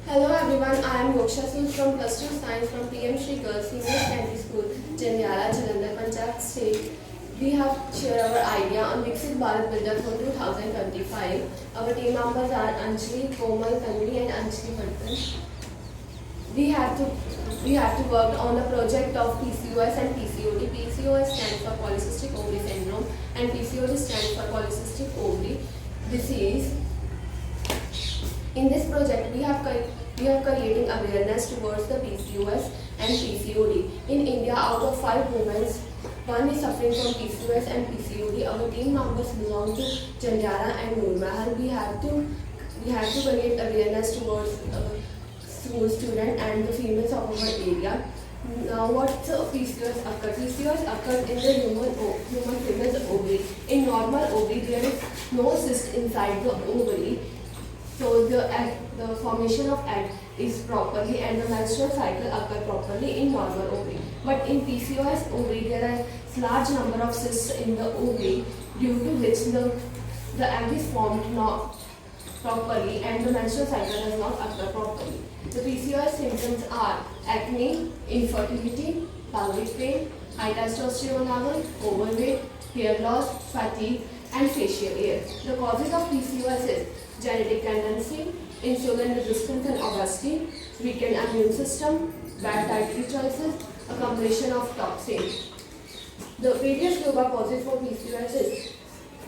Hello everyone, I am Yoksha Singh from Plus 2 Science from PM Shri Girls Senior Secondary School, Jandiala, Jalandhar, Panchayat State. We have shared our idea on Viksit Bharat Buildathon 2025. Our team members are Anjali, Komal, Tanvi and Anjali Patan. We have to work on a project of PCOS and PCOD. PCOS stands for Polycystic Ovary Syndrome and PCOD stands for Polycystic Ovary Disease. In this project, we are creating awareness towards the PCOS and PCOD. In India, out of 5 women, one is suffering from PCOS and PCOD. Our team members belong to Jandiala and Noor Mahal. We have to create awareness towards school students and the females of our area. Now, what's PCOS occur? PCOS occurs in the human female's ovary. In normal ovary, there is no cyst inside the ovary. So the formation of egg is properly and the menstrual cycle occur properly in normal ovary. But in PCOS ovary, there are large number of cysts in the ovary, due to which the egg is formed not properly and the menstrual cycle does not occur properly. The PCOS symptoms are acne, infertility, pelvic pain, high testosterone level, overweight, hair loss, fatigue, and facial hair. The causes of PCOS is genetic tendency, insulin resistance and obesity, weakened immune system, bad dietary choices, accumulation of toxins. The various yoga poses for PCOS is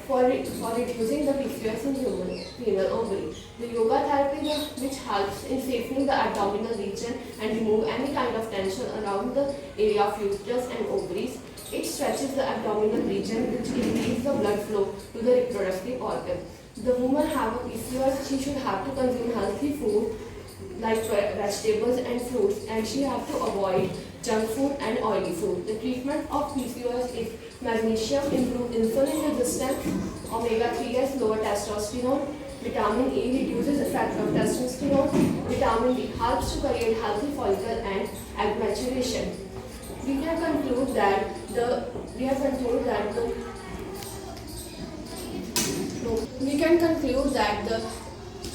for reducing the PCOS in human female ovary. The yoga therapy which helps in safening the abdominal region and remove any kind of tension around the area of uterus and ovaries. It stretches the abdominal region which increases the blood flow to the reproductive organ. The woman have a PCOS, she should have to consume healthy food like vegetables and fruits, and she have to avoid junk food and oily food. The treatment of PCOS is magnesium, improve insulin resistance, omega-3s, lower testosterone, vitamin E reduces effect of testosterone, vitamin D helps to create healthy follicle and egg maturation. We can conclude that the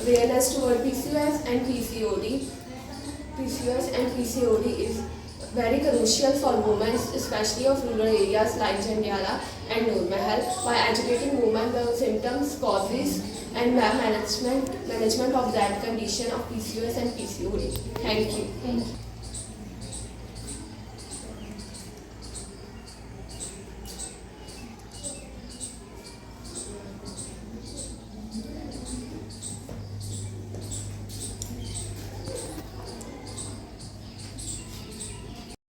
awareness toward PCOS and PCOD is very crucial for women, especially of rural areas like Jandiala and Noor Mahal, by educating women the symptoms, causes, and management of that condition of PCOS and PCOD. Thank you.